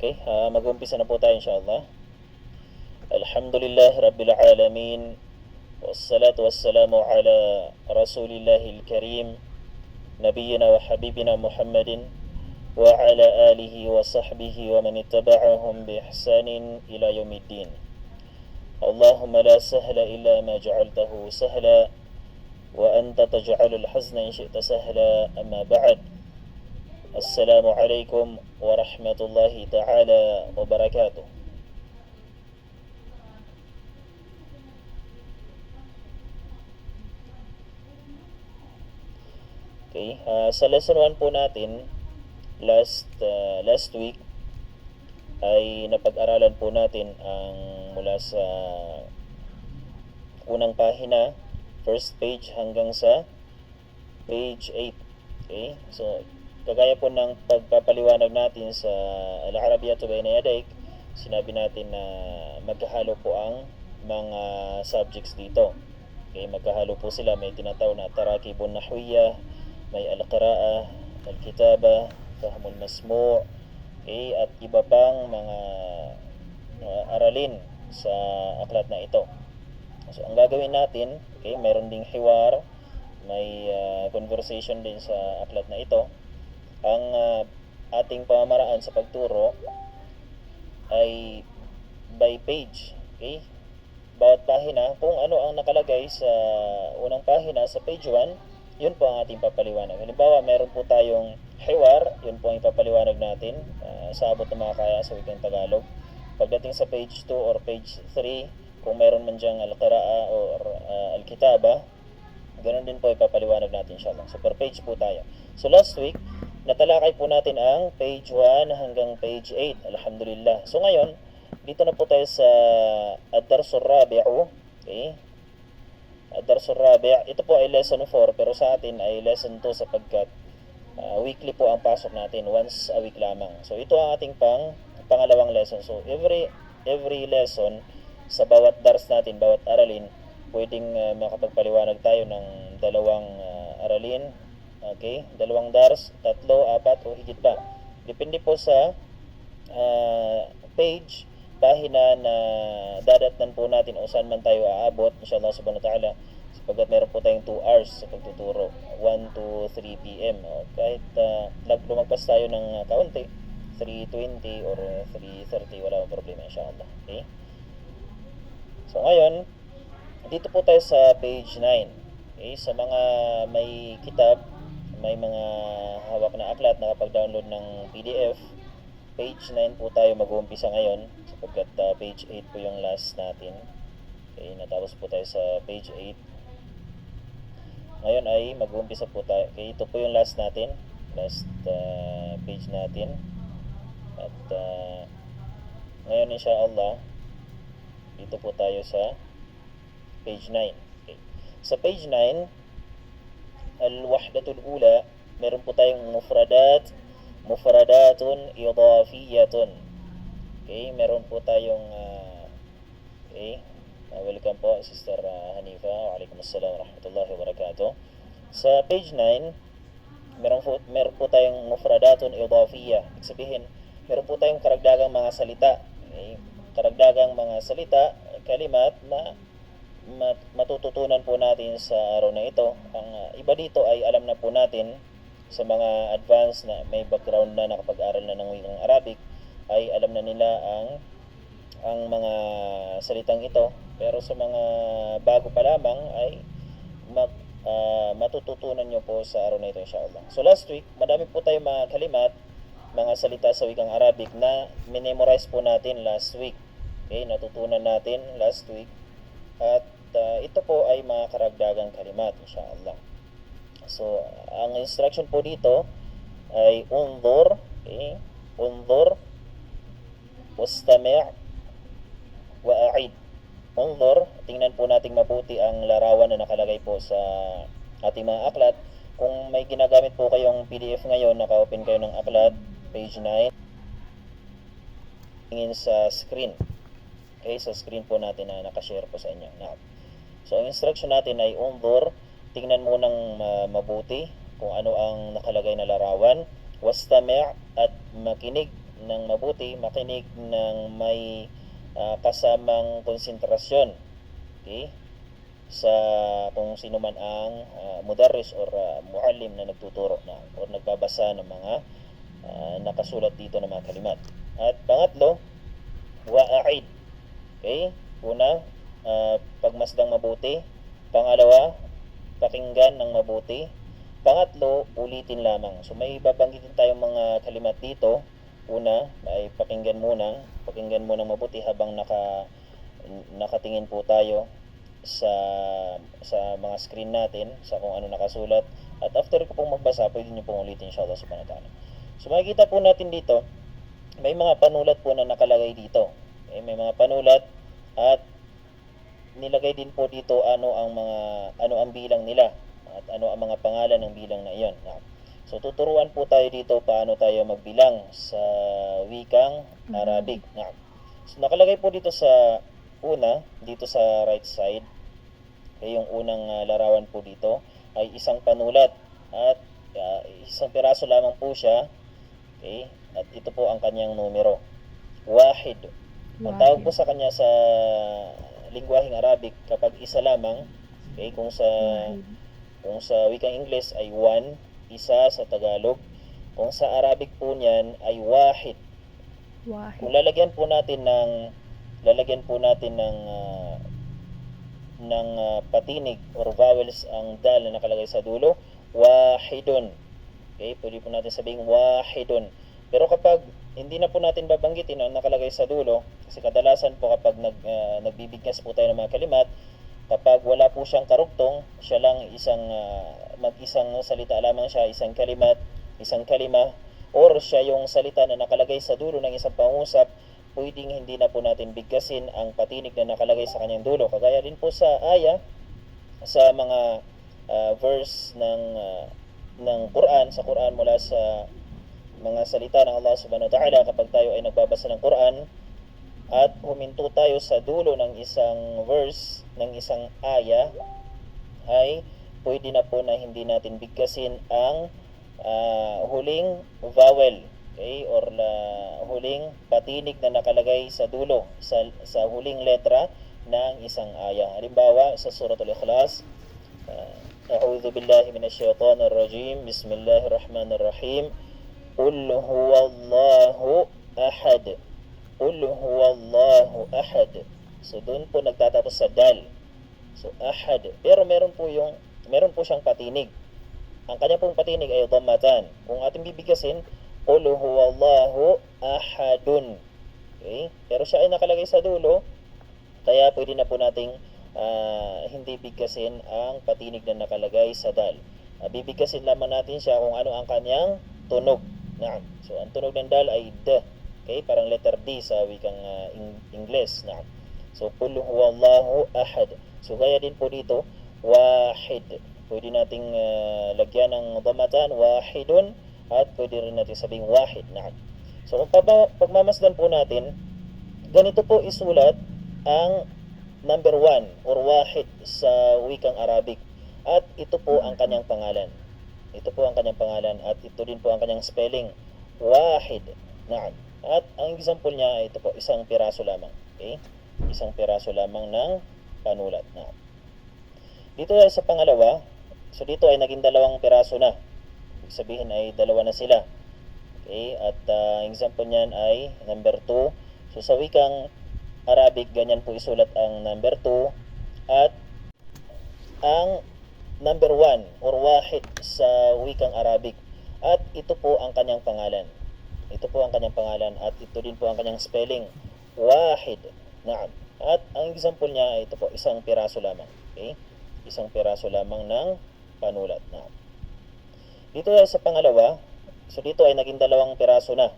Okay, mag-umpisa na po tayo inshallah. Alhamdulillah Rabbil Alamin. Wassalatu wassalamu ala Rasulillahil Karim. Nabiyyina wa habibina Muhammadin. Wa ala alihi wa sahbihi wa man ittaba'ahum bi ihsanin ila yaumiddin. Allahumma la sahla illa ma ja'altahu sahla. Wa anta taj'alul hazna in syi'ta sahla. Amma ba'd. Assalamu alaikum warahmatullahi ta'ala wabarakatuh. Okay, sa lesson 1 po natin last week ay napag-aralan po natin ang mula sa unang pahina, first page hanggang sa page 8. Okay, so kagaya po ng pagpapaliwanag natin sa Al-Arabiyyatu Bayna Yadayk, sinabi natin na magkahalo po ang mga subjects dito. Okay, magkahalo po sila. May tinatawag na tarakibun nahwiyya, may al-qira'ah, al-kitaba, fahmul masmu', okay, at iba pang mga aralin sa aklat na ito. So ang gagawin natin, okay, mayroon ding hiwar, may conversation din sa aklat na ito. Ang ating pamamaraan sa pagturo ay by page. Okay? Bawat pahina, kung ano ang nakalagay sa unang pahina sa page 1, yun po ang ating papaliwanag. Halimbawa, meron po tayong hiwar, yun po ang ipapaliwanag natin sa abot ng mga kaya sa wikang Tagalog. Pagdating sa page 2 or page 3, kung meron man diyang al-qira'a or al-kitaba, ganun din po ipapaliwanag natin inshallah. So per page po tayo. So last week, natalakay po natin ang page 1 hanggang page 8. Alhamdulillah. So ngayon, dito na po tayo sa Ad-Darsur Rabi'u. Okay? Ad-Darsur Rabi'. Ito po ay lesson 4 pero sa atin ay lesson 2 sapagkat weekly po ang pasok natin, once a week lamang. So ito ang ating pangalawang lesson. So every lesson sa bawat dars natin, bawat aralin, pwedeng makapagpaliwanag tayo ng dalawang aralin. Okay, dalawang dars, 3, 4 o higit pa. Depende po sa page, pahina na dadatnan po natin o saan man tayo aabot, inshallah subhanahu wa ta'ala, sapagkat meron po tayong 2 hours sa pagtuturo, 1 to 3 p.m. Kahit lumagpas tayo ng kaunti, 3:20 or 3:30, wala akong problema inshallah. Okay? So ngayon, dito po tayo sa page 9. Okay? Sa mga may kitab, may mga hawak na aklat, nakapag-download ng PDF, page 9 po tayo mag-uumpisa ngayon sapagkat page 8 po yung last natin. Okay, natapos po tayo sa page 8. Ngayon ay mag-uumpisa po tayo. Okay, ito po yung last natin, last page natin. At ngayon inshallah, dito po tayo sa page 9. Okay. Sa page 9, al-wahdatul ula, meron po tayong mufradatun idafiyatun. Okay, meron po tayong okay, welcome po Sister Hanifa. Wa alaikumussalam warahmatullahi wabarakatuh. Sa page 9, meron po tayong mufradatun idafiyah. Ibig sabihin, meron po tayong karagdagang mga salita. Okay, karagdagang mga salita, kalimat na matututunan po natin sa araw na ito. Ang iba dito ay alam na po natin, sa mga advanced na may background na nakapag-aral na ng wikang Arabic, ay alam na nila ang mga salitang ito. Pero sa mga bago pa lamang ay matututunan nyo po sa araw na ito inshallah. So last week, madami po tayong mga kalimat, mga salita sa wikang Arabic na minemorize po natin last week. Okay, natutunan natin last week. At ito po ay mga karagdagang kalimat inshallah. So ang instruction po dito ay unzur, okay? Unzur, wastami' wa a'id. Unzur, tingnan po nating mabuti ang larawan na nakalagay po sa ating mga aklat. Kung may ginagamit po kayong PDF ngayon, naka-open kayo ng aklat, page 9, tingin sa screen. Okay, sa screen po natin na nakashare po sa inyo. So ang instruction natin ay unzur, tingnan mo ng mabuti kung ano ang nakalagay na larawan, wastami' at makinig ng mabuti, makinig ng may kasamang konsentrasyon. Okay? Sa kung sino man ang mudarris or muallim na nagtuturo na or nagbabasa ng mga nakasulat dito ng mga kalimat. At pangatlo, wa'aid. Okay? Una, pagmasdang mabuti. Pangalawa, pakinggan ng mabuti. Pangatlo, ulitin lamang. So may babanggitin tayong mga kalimat dito. Una, ay pakinggan muna mabuti habang nakatingin po tayo sa mga screen natin, sa kung ano nakasulat. At after ko pong magbasa, pwede nyo pong ulitin, inshallah subhanahu wa ta'ala. So makikita po natin dito, may mga panulat po na nakalagay dito. Okay? May mga panulat at nilagay din po dito ano ang bilang nila at ano ang mga pangalan ng bilang na iyon. So tuturuan po tayo dito paano tayo magbilang sa wikang Arabic. So nakalagay po dito sa una, dito sa right side, yung unang larawan po dito ay isang panulat at isang piraso lamang po siya. Okay? At ito po ang kanyang numero. Wahid. Ang tawag po sa kanya sa lingwaheng Arabic kapag isa lamang, okay, kung sa wikang Ingles ay one, isa sa Tagalog. Kung sa Arabic po niyan ay wahid. Kung lalagyan po natin ng patinig or vowels ang dal na nakalagay sa dulo, wahidun. Okay, pwede po natin sabihin wahidun. Pero kapag hindi na po natin babanggitin ang nakalagay sa dulo, kasi kadalasan po kapag nagbibigkas po tayo ng mga kalimat, kapag wala po siyang karugtong, siya lang mag-isang salita lamang siya, isang kalimat, isang kalima, or siya yung salita na nakalagay sa dulo ng isang pangusap, pwedeng hindi na po natin bigkasin ang patinig na nakalagay sa kanyang dulo. Kagaya din po sa aya, sa mga verse ng Quran, sa Quran mula sa mga salita ng Allah subhanahu wa ta'ala, kapag tayo ay nagbabasa ng Quran at huminto tayo sa dulo ng isang verse, ng isang aya, ay pwede na po na hindi natin bigkasin ang huling vowel, okay, or huling patinig na nakalagay sa dulo, sa huling letra ng isang aya. Halimbawa sa Suratul Ikhlas, A'udhu billahi minasyaitanir rajim, Bismillahirrahmanirrahim, Qul huwallahu ahad. Qul huwallahu ahad. So doon po nagtatapos sa dal. So ahad. Pero meron po siyang patinig. Ang kanya pong patinig ay dhammatan. Kung ating bibigkasin, Qul huwallahu ahadun. Okay? Pero siya ay nakalagay sa dulo, kaya pwede na po nating hindi bigkasin ang patinig na nakalagay sa dal. Bibigkasin lamang natin siya kung ano ang kanyang tunog. So ang tunog ng dal ay D. Okay, parang letter D sa wikang Ingles. So qul huwallahu ahad. So gaya din po dito, wahid. Pwede nating lagyan ng dhammatan, wahidun, at pwede rin natin sabing wahid. So kung pagmamasdan po natin, ganito po isulat ang number 1 or wahid sa wikang Arabic. At ito po ang kanyang pangalan. Ito po ang kanyang pangalan at ito din po ang kanyang spelling. Wahid. At ang example niya ay ito po, isang piraso lamang. Okay? Isang piraso lamang ng panulat. Dito ay sa pangalawa, so dito ay naging dalawang piraso na. Ibig sabihin ay dalawa na sila. Okay? At example niyan ay number 2. So sa wikang Arabic, ganyan po isulat ang number 2. At ang number 1 or wahid sa wikang Arabic. At ito po ang kanyang pangalan. Ito po ang kanyang pangalan at ito din po ang kanyang spelling. Wahid. At ang example niya ay ito po, isang piraso lamang. Okay? Isang piraso lamang ng panulat. Dito sa pangalawa, so dito ay naging dalawang piraso na.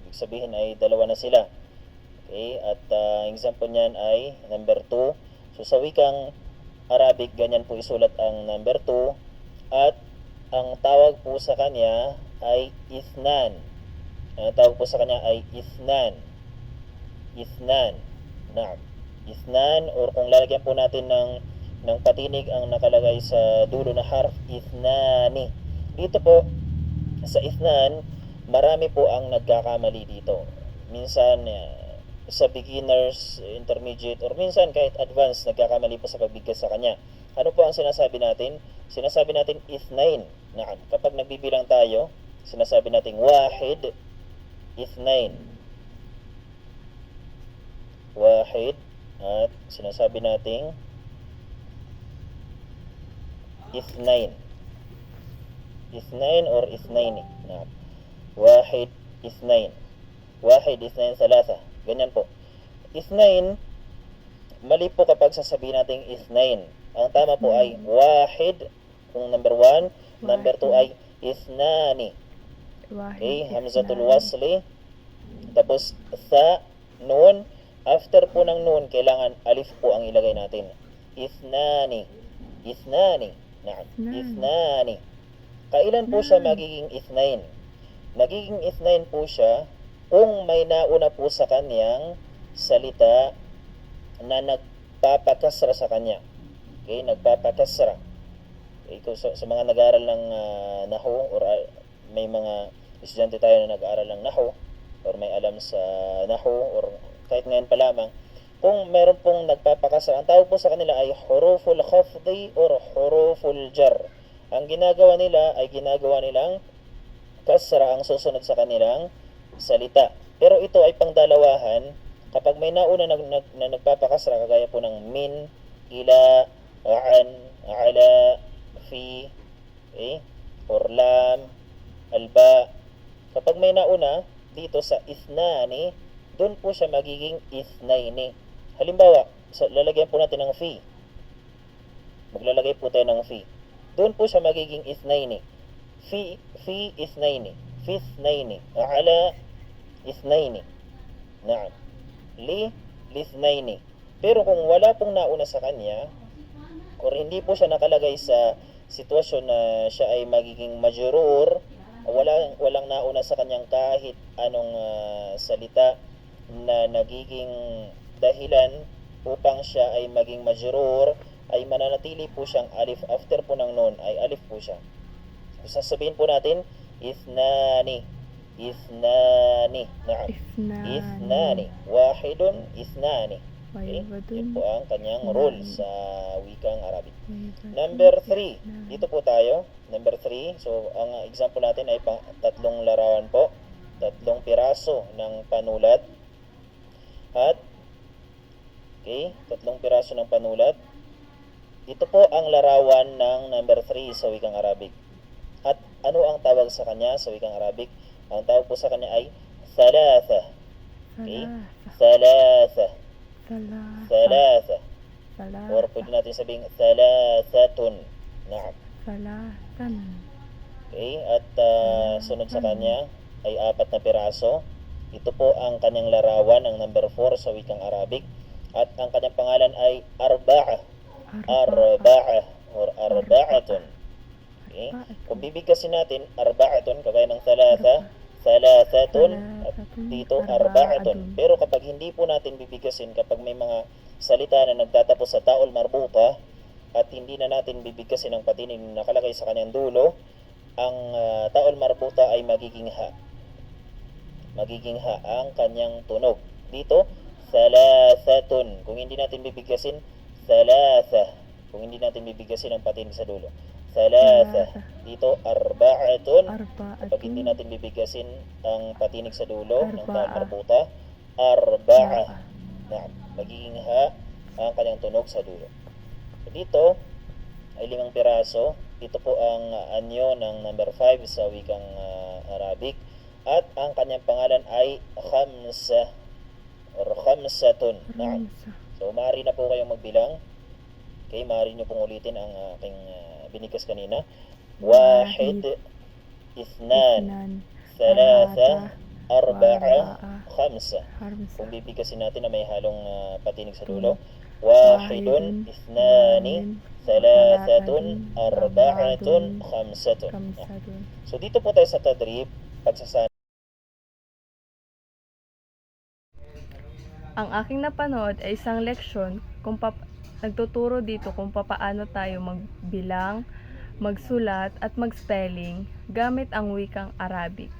Ibig sabihin ay dalawa na sila. Okay? At example niyan ay number 2. So sa wikang Arabic, ganyan po isulat ang number 2 at ang tawag po sa kanya ay ithnan. Ang tawag po sa kanya ay ithnan. Ithnan. Ithnan, or kung lalagyan po natin ng patinig ang nakalagay sa dulo na harf, ithnani. Dito po sa ithnan, marami po ang nagkakamali dito. Minsan sa beginners, intermediate, or minsan kahit advanced, nagkakamali po sa pagbigkas sa kanya. Ano po ang sinasabi natin? Sinasabi natin ithnain. Naam. Kapag nagbibilang tayo, sinasabi natin wahid, ithnain. Wahid, at sinasabi natin ithnain. Ithnain or ithnaini. Naam. Wahid, ithnain. Wahid, ithnain, thalatha. Ganyan po. Ithnain, mali po kapag sasabihin natin ithnain. Ang tama po ay wahid, kung number 1. Number 2 ay ithnani. Okay, hamzatul wasli. Tapos tha, nun. After po ng nun, kailangan alif po ang ilagay natin. Ithnani. Ithnani. Naam. Ithnani. Kailan po siya magiging ithnain? Magiging ithnain po siya kung may nauna po sa kanyang salita na nagpapakasra sa kanya. Okay, nagpapakasra. Okay, sa mga nag-aaral ng nahu, or may mga estudyante tayo na nag-aaral ng nahu, or may alam sa nahu, or kahit ngayon pa lamang, kung meron pong nagpapakasra, ang tawag po sa kanila ay huruful khafdi or huruful jar. Ang ginagawa nila ay ginagawa nilang kasra ang susunod sa kanilang salita. Pero ito ay pangdalawahan kapag may nauna na nagpapakasra, kagaya po ng min, ila, an, ala, fi, or lam, alba. Kapag may nauna dito sa ithnani, doon po siya magiging ithnaini. Halimbawa, lalagyan po natin ng fi. Maglalagay po tayo ng fi. Doon po siya magiging ithnaini. Fi ithnaini. Fi ithnaini. Ala ithnaini. Naam. Lithnaini. Pero kung wala pong nauna sa kanya, or hindi po siya nakalagay sa sitwasyon na siya ay magiging majrur, walang nauna sa kanyang kahit anong salita na nagiging dahilan upang siya ay maging majrur, ay mananatili po siyang alif. After po ng nun ay alif po siya. So, sasabihin po natin ithnani. Ithnani. Naam. Ithnani. Wahidun, ithnani. Okay? Yun po ang kanyang rule sa wikang Arabic. Number 3. Dito po tayo. Number 3. So, ang example natin ay tatlong larawan po. Tatlong piraso ng panulat. At, tatlong piraso ng panulat. Ito po ang larawan ng number 3 sa wikang Arabic. At ano ang tawag sa kanya sa wikang Arabic? Ang tawag po sa kanya ay thalatha. Okay? Thalatha. Thalatha. Or pwede natin sabihin thalathatun. Naam. Thalathan. Okay? At sunod sa kanya ay 4 na piraso. Ito po ang kanyang larawan, ang number 4 sa wikang Arabic. At ang kanyang pangalan ay arba'ah. Arba'ah or arba'atun. Okay? Kung bibigkasin natin arba'atun, kagaya ng thalatha, thalathatun, at dito arba'atun. Pero kapag hindi po natin bibigkasin, kapag may mga salita na nagtatapos sa ta'ul marbuta at hindi na natin bibigkasin ang patinig na nakalagay sa kanyang dulo, ang ta'ul marbuta ay magiging ha. Magiging ha ang kanyang tunog. Dito, thalathatun. Kung hindi natin bibigkasin, thalatha. Kung hindi natin bibigkasin ang patinig sa dulo, thalatha. Dito, arba'atun. Kapag hindi natin bibigkasin ang patinig sa dulo ng ta'ul marbuta, arba'ah. Naam. Magiging ha ang kanyang tunog sa dulo. So, dito ay 5 piraso. Ito po ang anyo ng number 5 sa wikang Arabic. At ang kanyang pangalan ay khamsa or khamsatun. Naam. So, maaari na po kayong magbilang. Okay, maaari nyo pong ulitin ang aking binigkas kanina. Wahid, ithnan, thalatha, arba'a, khamsa. Kung bibigkasin natin na may halong patinig sa dulo. Wahidun, ithnani, thalathatun, arba'atun, khamsatun. So dito po tayo sa tadrib, pagsasana. Ang aking napanood ay isang leksyon kung nagtuturo dito kung papaano tayo magbilang, magsulat at mag-spelling gamit ang wikang Arabic.